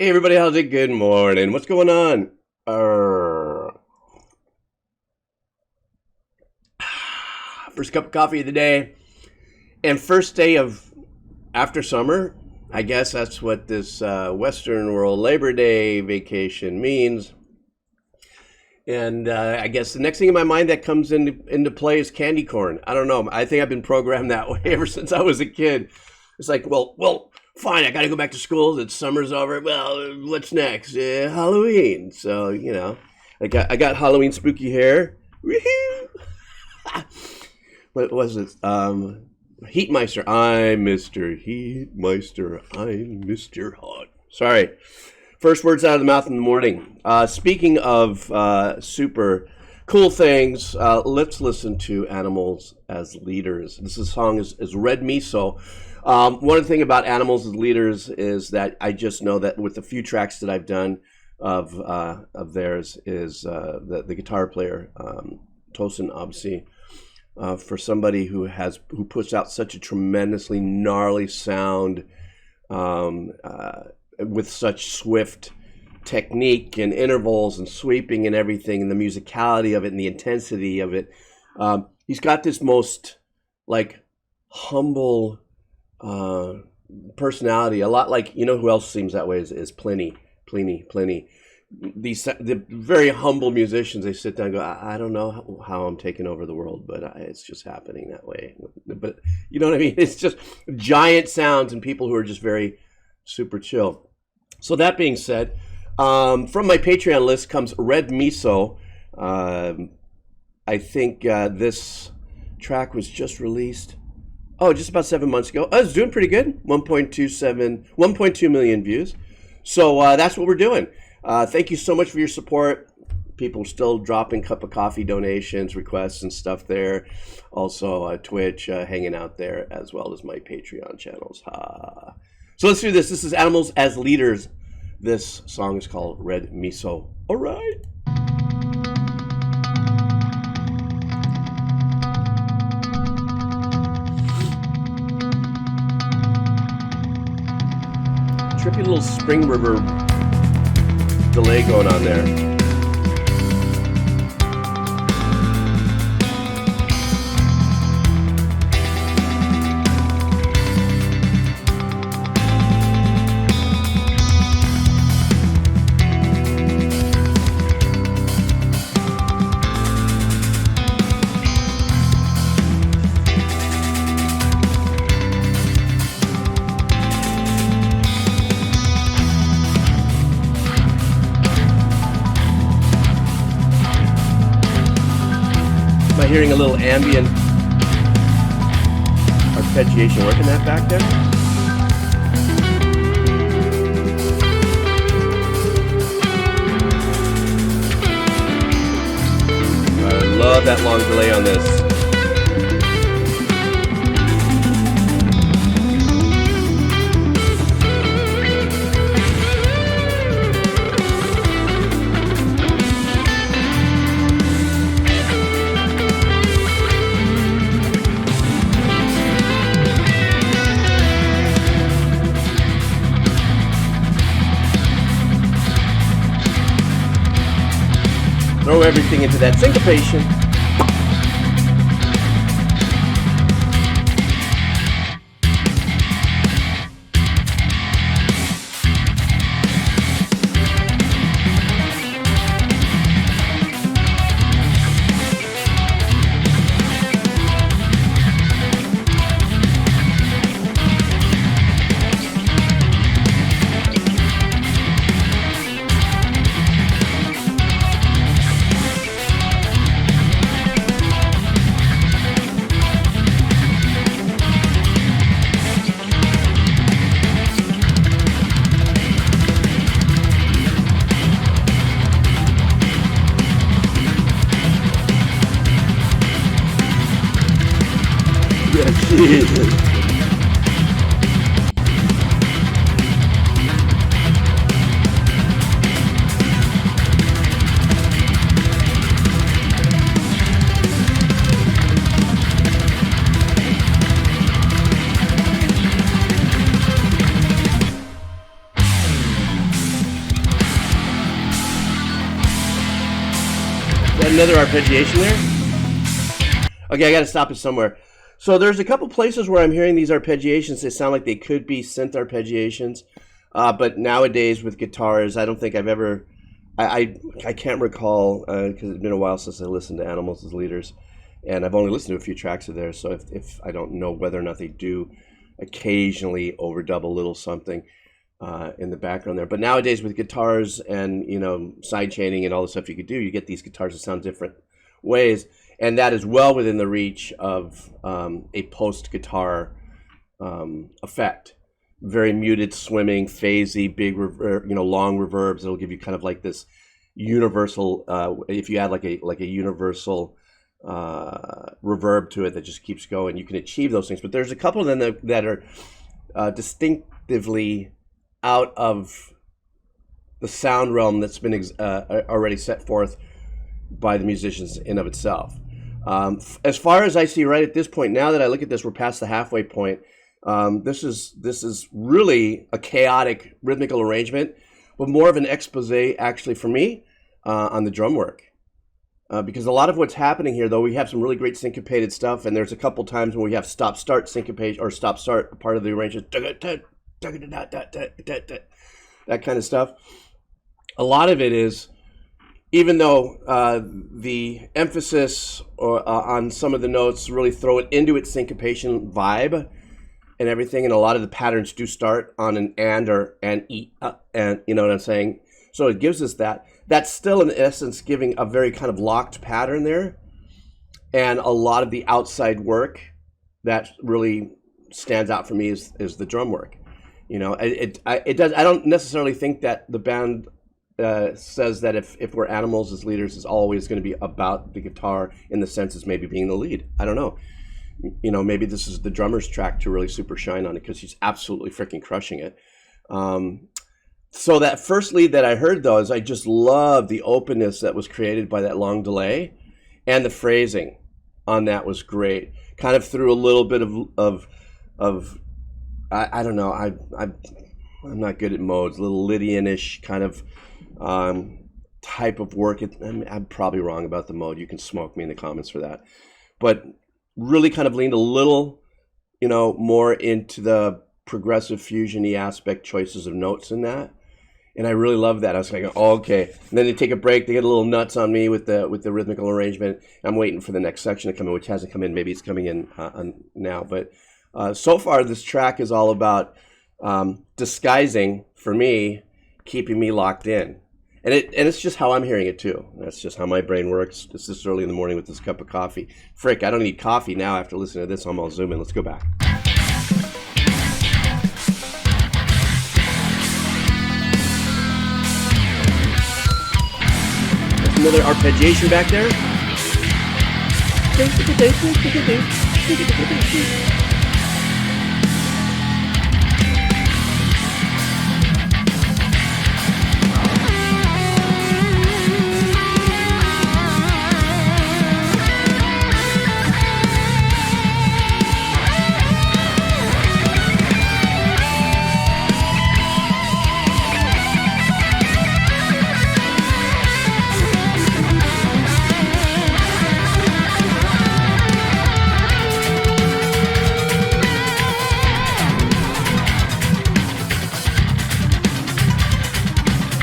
Hey everybody, how's it? Good morning. What's going on? Uh, First cup of coffee of the day, and first day of after summer. I guess that's what this Western world Labor Day vacation means. And I guess the next thing in my mind that comes into play is candy corn. I don't know. I think I've been programmed that way ever since I was a kid. It's like, well, fine. I got to go back to school. It's summer's over. Well, what's next? Halloween. So I got Halloween spooky hair. Woohoo! What was it? Heatmeister. I'm Mr. Heatmeister. I'm Mr. Hot. Sorry. First words out of the mouth in the morning. Speaking of super cool things, let's listen to Animals as Leaders. This song is Red Miso. One of the things about Animals as Leaders is that I just know that with the few tracks that I've done of theirs is the guitar player, Tosin Absi, for somebody who puts out such a tremendously gnarly sound, with such swift technique and intervals and sweeping and everything, and the musicality of it and the intensity of it. He's got this most humble personality, a lot like, who else seems that way is Pliny. The very humble musicians, they sit down and go, I don't know how I'm taking over the world, but it's just happening that way. But you know what I mean? It's just giant sounds and people who are just very super chill. So that being said, from my Patreon list comes Red Miso. I think this track was just released, just about 7 months ago. It's doing pretty good, 1.2 million views. So that's what we're doing. Thank you so much for your support. People still dropping cup of coffee donations, requests, and stuff there. Also, Twitch, hanging out there, as well as my Patreon channels. So let's do this. This is Animals as Leaders. This song is called Red Miso. All right. Trippy little spring river delay going on there. Hearing a little ambient arpeggiation working that back there. I love that long delay on this. Throw everything into that syncopation. Jesus. another arpeggiation there. Okay, I got to stop it somewhere. So there's a couple places where I'm hearing these arpeggiations. They sound like they could be synth arpeggiations, but nowadays with guitars, I don't think I've ever. I can't recall because it's been a while since I listened to Animals as Leaders, and I've only listened to a few tracks of theirs. So if I don't know whether or not they do occasionally overdub a little something in the background there. But nowadays with guitars and side chaining and all the stuff you could do, you get these guitars that sound different ways. And that is well within the reach of a post-guitar effect. Very muted, swimming, phasey, big, long reverbs. It'll give you kind of like this universal. If you add like a universal reverb to it that just keeps going, you can achieve those things. But there's a couple of them that are distinctively out of the sound realm that's been already set forth by the musicians in of itself. As far as I see right at this point, now that I look at this, we're past the halfway point. This is really a chaotic rhythmical arrangement, but more of an expose actually for me on the drum work. Because a lot of what's happening here, though, we have some really great syncopated stuff, and there's a couple times when we have stop-start syncopation or stop-start part of the arrangement, that kind of stuff. A lot of it is, even though the emphasis on some of the notes really throw it into its syncopation vibe and everything, and a lot of the patterns do start on an and or an e, and you know what I'm saying? So it gives us that. That's still in essence giving a very kind of locked pattern there, and a lot of the outside work that really stands out for me is the drum work. It does. I don't necessarily think that the band says that if we're Animals as Leaders is always going to be about the guitar in the sense as maybe being the lead. I don't know. Maybe this is the drummer's track to really super shine on it because he's absolutely freaking crushing it. So that first lead that I heard, though, is I just love the openness that was created by that long delay, and the phrasing on that was great. Kind of threw a little bit of I don't know. I'm not good at modes. A little Lydian-ish kind of type of work. I'm probably wrong about the mode. You can smoke me in the comments for that. But really kind of leaned a little, more into the progressive fusion-y aspect choices of notes in that. And I really love that. I was like, oh, okay. And then they take a break. They get a little nuts on me with the rhythmical arrangement. I'm waiting for the next section to come in, which hasn't come in. Maybe it's coming in now. But so far, this track is all about disguising, for me, keeping me locked in. And it's just how I'm hearing it, too. That's just how my brain works. It's this early in the morning with this cup of coffee. Frick, I don't need coffee now after listening to this. I'm all zooming. Let's go back. There's another arpeggiation back there.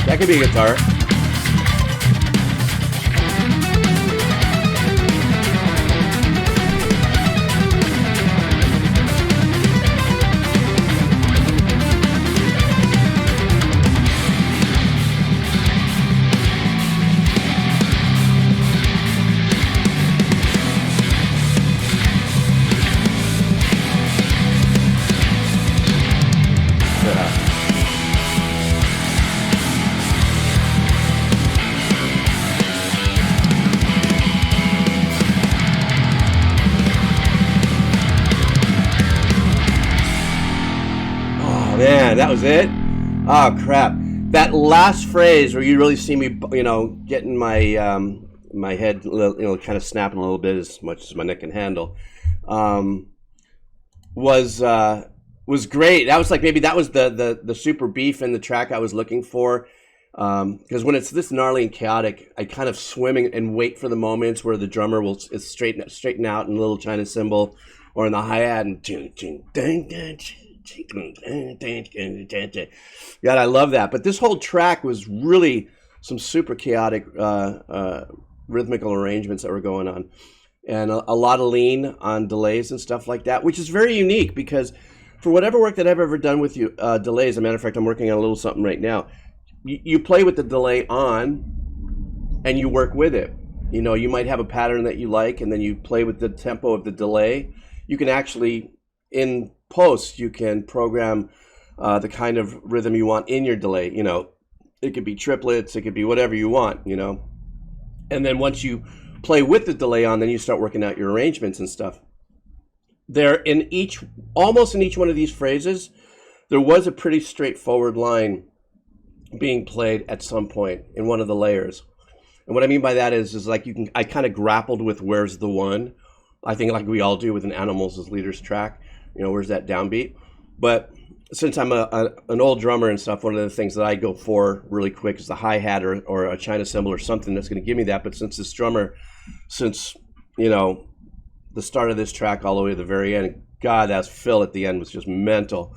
That could be a guitar. Man, that was it? Oh, crap. That last phrase where you really see me, getting my my head, kind of snapping a little bit as much as my neck can handle, was great. That was like maybe that was the super beef in the track I was looking for. Because when it's this gnarly and chaotic, I kind of swim and wait for the moments where the drummer will straighten out in a little China cymbal, or in the hi-hat, and God, I love that. But this whole track was really some super chaotic rhythmical arrangements that were going on, and a lot of lean on delays and stuff like that, which is very unique because for whatever work that I've ever done with you, delays, as a matter of fact, I'm working on a little something right now. You play with the delay on and you work with it. You know, you might have a pattern that you like and then you play with the tempo of the delay. You can actually, in post, you can program the kind of rhythm you want in your delay. You know, it could be triplets, it could be whatever you want, you know. And then once you play with the delay on, then you start working out your arrangements and stuff. Almost in each one of these phrases, there was a pretty straightforward line being played at some point in one of the layers. And what I mean by that is like I kind of grappled with where's the one. I think like we all do with an Animals as Leaders track, you know, where's that downbeat? But since I'm an old drummer and stuff, one of the things that I go for really quick is the hi-hat or a China cymbal or something that's going to give me that. But since this drummer, you know, the start of this track all the way to the very end, God, that fill at the end was just mental,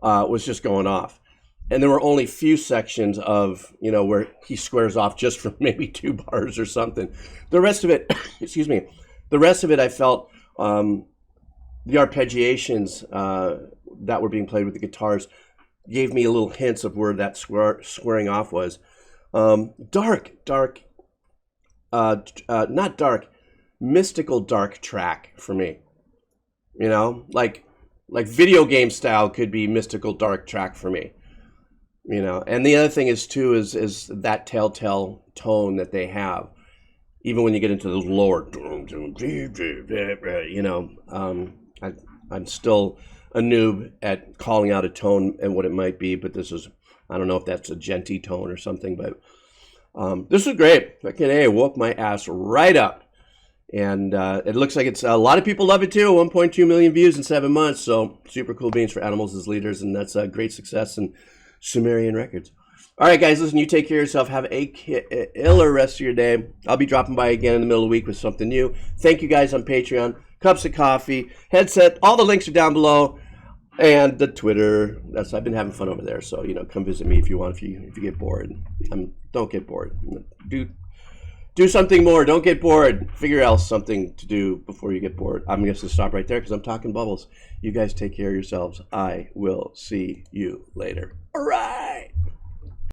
was just going off. And there were only few sections of, you know, where he squares off just for maybe 2 bars or something. The rest of it, excuse me, the rest of it I felt the arpeggiations that were being played with the guitars gave me a little hints of where that squaring off was. Not dark, mystical dark track for me. You know, like video game style could be mystical dark track for me. You know, and the other thing is too is that telltale tone that they have, even when you get into those lower, you know. I'm still a noob at calling out a tone and what it might be, but this is, I don't know if that's a genty tone or something, but this is great. Fucking A, woke my ass right up. And it looks like it's a lot of people love it too. 1.2 million views in 7 months. So super cool beans for Animals as Leaders, and that's a great success in Sumerian Records. All right, guys, listen, you take care of yourself. Have a killer rest of your day. I'll be dropping by again in the middle of the week with something new. Thank you guys on Patreon. Cups of coffee, headset, all the links are down below. And the Twitter. I've been having fun over there. So, you know, come visit me if you want, if you get bored. Don't get bored. Do something more. Don't get bored. Figure out something to do before you get bored. I'm going to stop right there because I'm talking bubbles. You guys take care of yourselves. I will see you later. All right.